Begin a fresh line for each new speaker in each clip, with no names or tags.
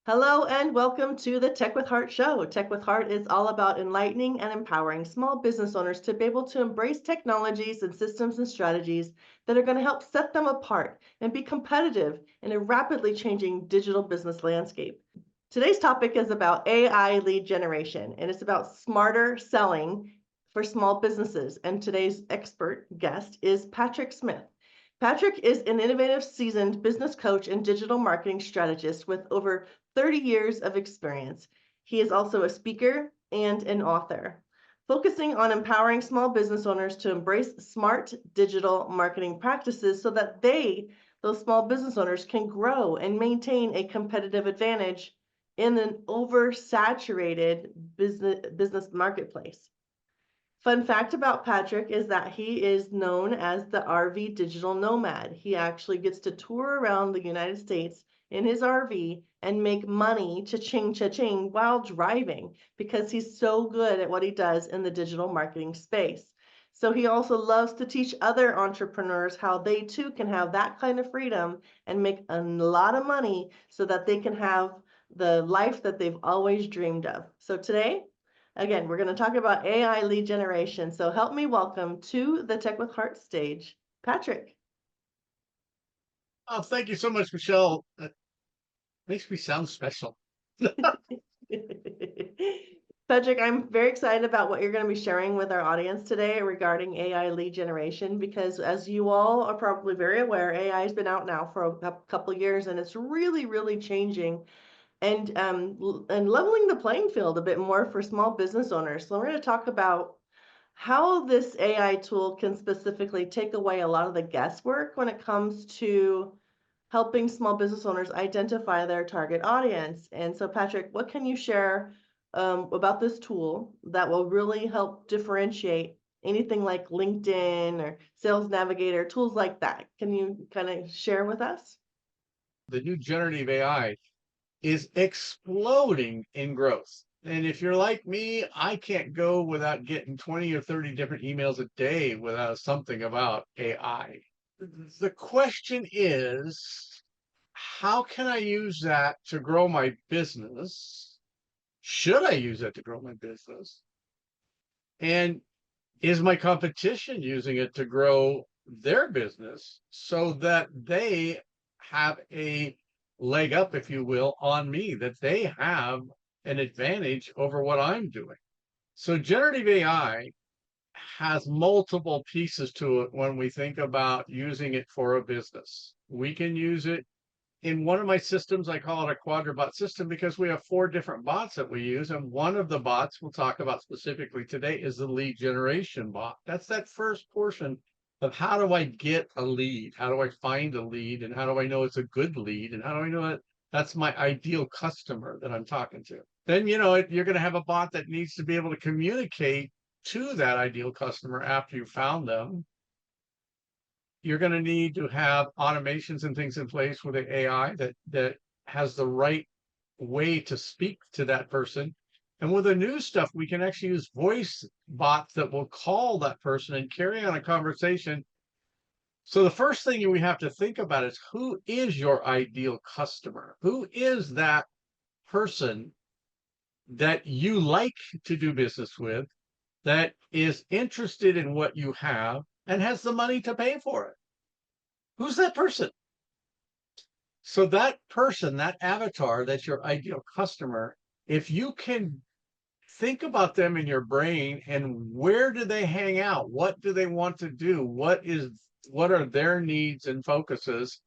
Hello and welcome to the Tech with Heart show. Tech with Heart is all about enlightening and empowering small business owners to be able to embrace technologies and systems and strategies that are going to help set them apart and be competitive in a rapidly changing digital business landscape. Today's topic is about AI lead generation, and it's about smarter selling for small businesses. And today's expert guest is Patrick Smith. Patrick is an innovative, seasoned business coach and digital marketing strategist with over 30 years of experience. He is also a speaker and an author, focusing on empowering small business owners to embrace smart digital marketing practices so that those small business owners, can grow and maintain a competitive advantage in an oversaturated business marketplace. Fun fact about Patrick is that he is known as the RV digital nomad. He actually gets to tour around the United States in his RV and make money cha-ching, cha-ching while driving because he's so good at what he does in the digital marketing space. So he also loves to teach other entrepreneurs how they too can have that kind of freedom and make a lot of money so that they can have the life that they've always dreamed of. So today, again, we're going to talk about AI lead generation. So help me welcome to the Tech with Heart stage, Patrick.
Oh, thank you so much, Michelle. That makes me sound special.
Patrick, I'm very excited about what you're going to be sharing with our audience today regarding AI lead generation, because as you all are probably very aware, AI has been out now for a couple of years, and it's really, really changing and leveling the playing field a bit more for small business owners. So we're going to talk about how this AI tool can specifically take away a lot of the guesswork when it comes to helping small business owners identify their target audience. And so, Patrick, what can you share about this tool that will really help differentiate anything like LinkedIn or Sales Navigator, tools like that? Can you kind of share with us?
The new generative AI is exploding in growth. And if you're like me, I can't go without getting 20 or 30 different emails a day without something about AI. The question is, how can I use that to grow my business? Should I use it to grow my business? And is my competition using it to grow their business so that they have a leg up, if you will, on me, that they have an advantage over what I'm doing? So generative AI has multiple pieces to it when we think about using it for a business. We can use it in one of my systems. I call it a quadrabot system because we have 4 different bots that we use. And one of the bots we'll talk about specifically today is the lead generation bot. That's that first portion of how do I get a lead? How do I find a lead? And how do I know it's a good lead? And how do I know that's my ideal customer that I'm talking to? Then, you're going to have a bot that needs to be able to communicate to that ideal customer after you found them. You're going to need to have automations and things in place with the AI that has the right way to speak to that person. And with the new stuff, we can actually use voice bots that will call that person and carry on a conversation. So the first thing we have to think about is, who is your ideal customer? Who is that person that you like to do business with, that is interested in what you have and has the money to pay for it? Who's that person? So that person, that avatar, that's your ideal customer, if you can think about them in your brain and where do they hang out? What do they want to do? What are their needs and focuses?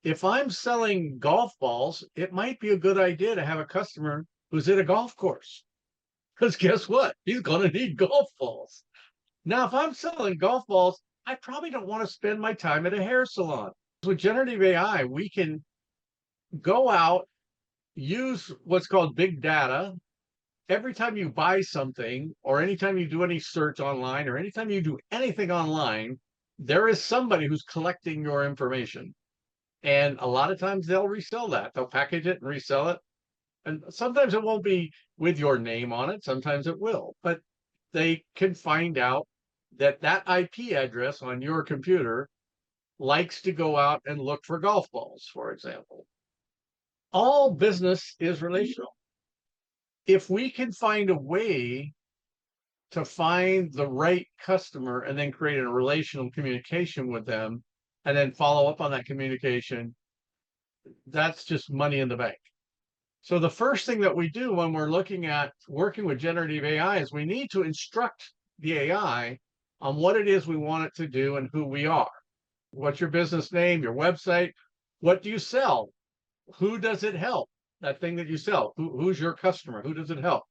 If I'm selling golf balls, it might be a good idea to have a customer who's at a golf course. Because guess what? He's going to need golf balls. Now, if I'm selling golf balls, I probably don't want to spend my time at a hair salon. With generative AI, we can go out, use what's called big data, every time you buy something, or anytime you do any search online, or anytime you do anything online, there is somebody who's collecting your information. And a lot of times they'll resell that. They'll package it and resell it. And sometimes it won't be with your name on it. Sometimes it will. But they can find out that that IP address on your computer likes to go out and look for golf balls, for example. All business is relational. If we can find a way to find the right customer and then create a relational communication with them and then follow up on that communication, that's just money in the bank. So the first thing that we do when we're looking at working with generative AI is we need to instruct the AI on what it is we want it to do and who we are. What's your business name, your website? What do you sell? Who does it help? That thing that you sell, who's your customer? Who does it help?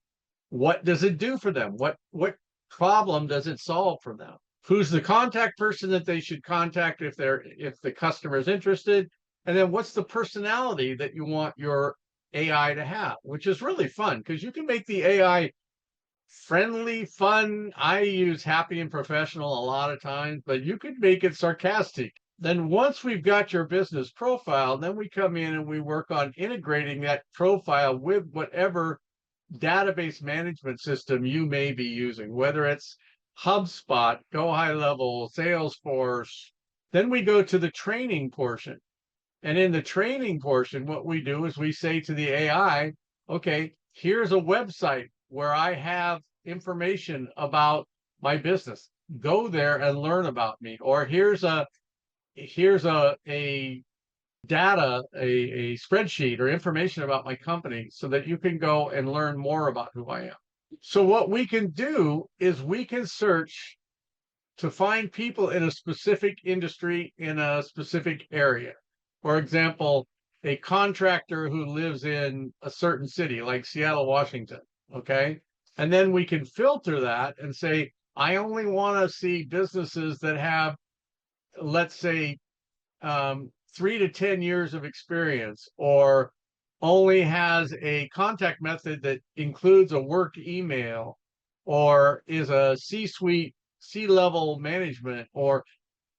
What does it do for them? What problem does it solve for them? Who's the contact person that they should contact if the customer is interested? And then what's the personality that you want your AI to have, which is really fun because you can make the AI friendly, fun. I use happy and professional a lot of times, but you could make it sarcastic. Then once we've got your business profile, then we come in and we work on integrating that profile with whatever database management system you may be using, whether it's HubSpot, Go High Level, Salesforce. Then we go to the training portion. And in the training portion, what we do is we say to the AI, okay, here's a website where I have information about my business. Go there and learn about me. Or here's a data, a spreadsheet or information about my company so that you can go and learn more about who I am. So what we can do is we can search to find people in a specific industry in a specific area. For example, a contractor who lives in a certain city like Seattle, Washington, okay? And then we can filter that and say, I only want to see businesses that have, let's say, 3 to 10 years of experience, or only has a contact method that includes a work email, or is a C-suite, C-level management, or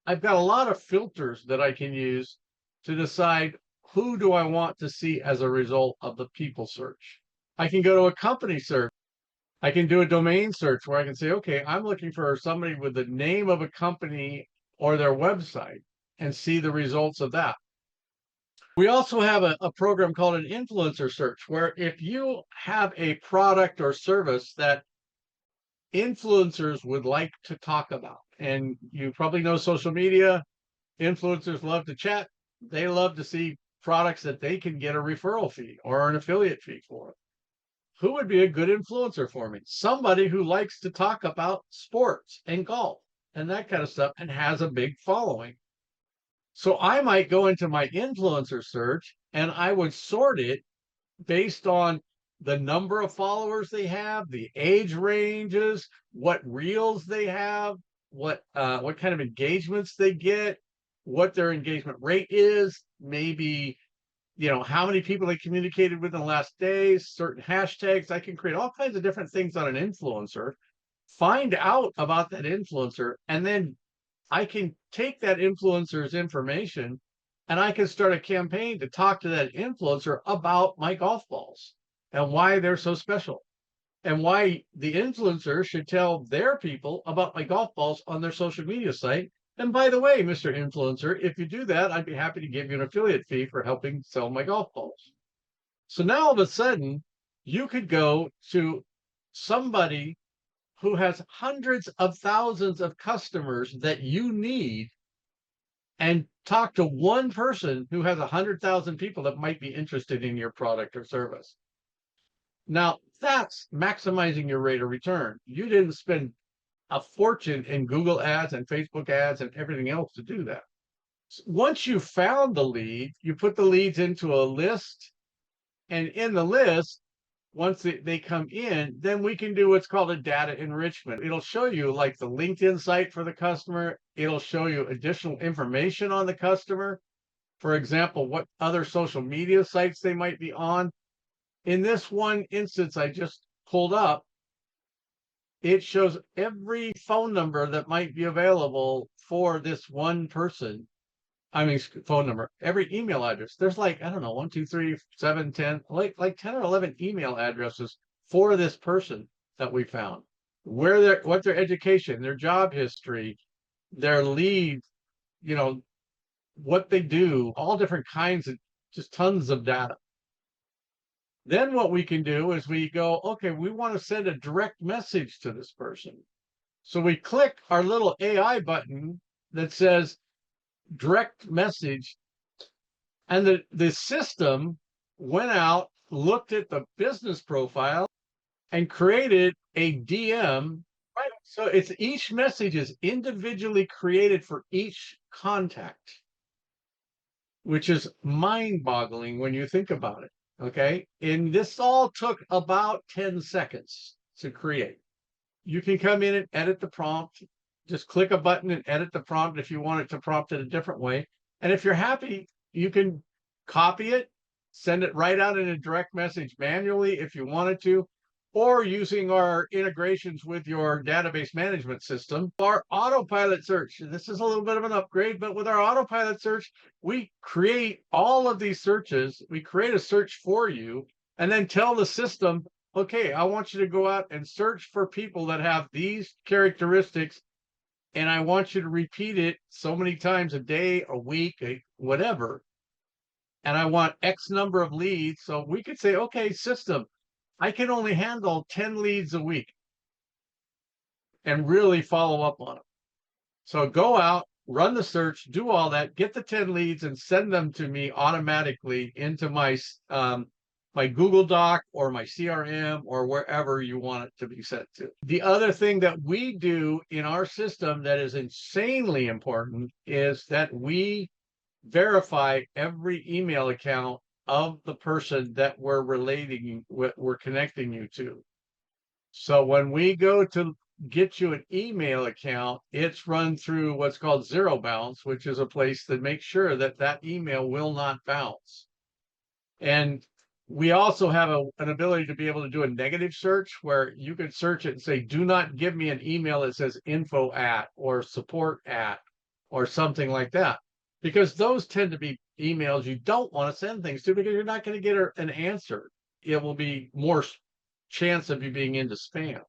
I've got a lot of filters that I can use to decide who do I want to see as a result of the people search. I can go to a company search. I can do a domain search where I can say, okay, I'm looking for somebody with the name of a company or their website and see the results of that. We also have a program called an influencer search, where if you have a product or service that influencers would like to talk about, and you probably know social media, influencers love to chat. They love to see products that they can get a referral fee or an affiliate fee for. Who would be a good influencer for me? Somebody who likes to talk about sports and golf and that kind of stuff and has a big following. So I might go into my influencer search and I would sort it based on the number of followers they have, the age ranges, what reels they have, what kind of engagements they get, what their engagement rate is, maybe how many people they communicated with in the last days, certain hashtags. I can create all kinds of different things on an influencer, find out about that influencer, and then I can take that influencer's information and I can start a campaign to talk to that influencer about my golf balls and why they're so special and why the influencer should tell their people about my golf balls on their social media site. And by the way, Mr. Influencer, if you do that, I'd be happy to give you an affiliate fee for helping sell my golf balls. So now all of a sudden, you could go to somebody who has hundreds of thousands of customers that you need and talk to one person who has 100,000 people that might be interested in your product or service. Now, that's maximizing your rate of return. You didn't spend a fortune in Google ads and Facebook ads and everything else to do that. Once you found the lead, you put the leads into a list, and in the list, once they come in, then we can do what's called a data enrichment. It'll show you like the LinkedIn site for the customer. It'll show you additional information on the customer. For example, what other social media sites they might be on. In this one instance I just pulled up, it shows every phone number that might be available for this one person. I mean, phone number, every email address. There's like, I don't know, 1, 2, 3, 7, 10, like 10 or 11 email addresses for this person that we found. What their education, their job history, their lead, you know, what they do, all different kinds of, just tons of data. Then what we can do is we go, okay, we want to send a direct message to this person. So we click our little AI button that says direct message, and the system went out, looked at the business profile, and created a DM. Right. So it's each message is individually created for each contact, which is mind-boggling when you think about it. Okay. And this all took about 10 seconds to create. You can come in and edit the prompt. Just click a button and edit the prompt if you want it to prompt it a different way. And if you're happy, you can copy it, send it right out in a direct message manually if you wanted to, or using our integrations with your database management system. Our autopilot search, and this is a little bit of an upgrade, but with our autopilot search, we create all of these searches. We create a search for you and then tell the system, okay, I want you to go out and search for people that have these characteristics, and I want you to repeat it so many times a day, a week, whatever. And I want X number of leads. So we could say, okay, system, I can only handle 10 leads a week and really follow up on them. So go out, run the search, do all that, get the 10 leads and send them to me automatically into my my Google Doc or my CRM or wherever you want it to be sent to. The other thing that we do in our system that is insanely important is that we verify every email account of the person that we're connecting you to. So when we go to get you an email account, it's run through what's called zero bounce, which is a place that makes sure that that email will not bounce. And we also have an ability to be able to do a negative search where you can search it and say, do not give me an email that says info at or support at or something like that, because those tend to be emails you don't want to send things to because you're not going to get an answer. It will be more chance of you being into spam.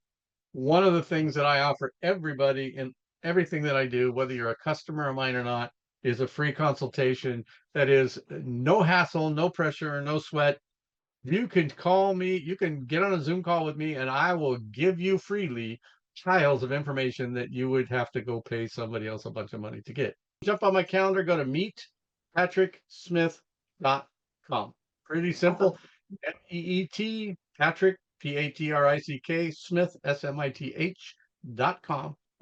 One of the things that I offer everybody in everything that I do, whether you're a customer of mine or not, is a free consultation that is no hassle, no pressure, no sweat. You can call me, you can get on a Zoom call with me, and I will give you freely piles of information that you would have to go pay somebody else a bunch of money to get. Jump on my calendar, go to meetpatricksmith.com. Pretty simple. MEET, Patrick, PATRICK, Smith, SMITH.com.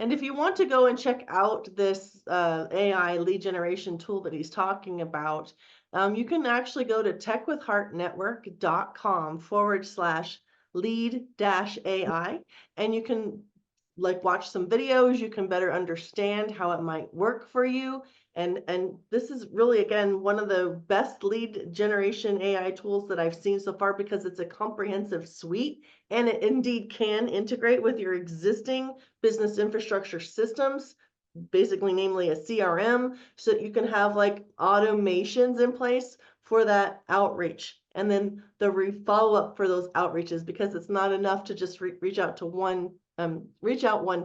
And if you want to go and check out this AI lead generation tool that he's talking about, you can actually go to techwithheartnetwork.com/lead-AI, and you can watch some videos. You can better understand how it might work for you. And this is really, again, one of the best lead generation AI tools that I've seen so far because it's a comprehensive suite, and it indeed can integrate with your existing business infrastructure systems, basically, namely a CRM, so that you can have automations in place for that outreach. And then the follow-up for those outreaches, because it's not enough to just reach out one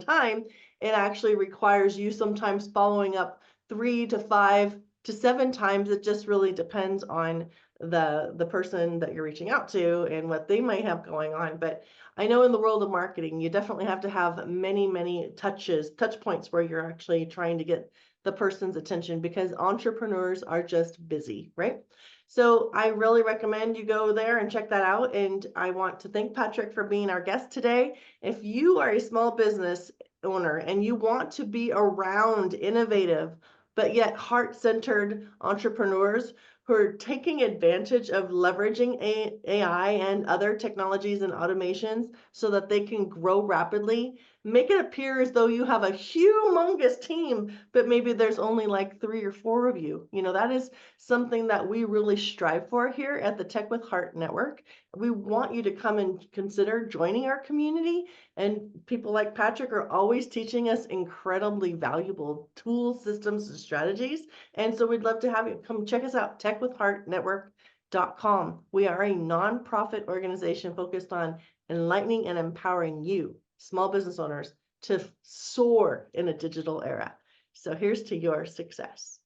time. It actually requires you sometimes following up 3 to 5 to 7 times. It just really depends on the person that you're reaching out to and what they might have going on. But I know in the world of marketing, you definitely have to have many touch points where you're actually trying to get the person's attention, because entrepreneurs are just busy, right? So I really recommend you go there and check that out. And I want to thank Patrick for being our guest today. If you are a small business owner and you want to be around innovative, but yet heart-centered entrepreneurs who are taking advantage of leveraging AI and other technologies and automations so that they can grow rapidly, Make it appear as though you have a humongous team, but maybe there's only like 3 or 4 of you. That is something that we really strive for here at the Tech with Heart Network. We want you to come and consider joining our community, and people like Patrick are always teaching us incredibly valuable tools, systems, and strategies. And so we'd love to have you come check us out, techwithheartnetwork.com. We are a nonprofit organization focused on enlightening and empowering you, small business owners, to soar in a digital era. So here's to your success.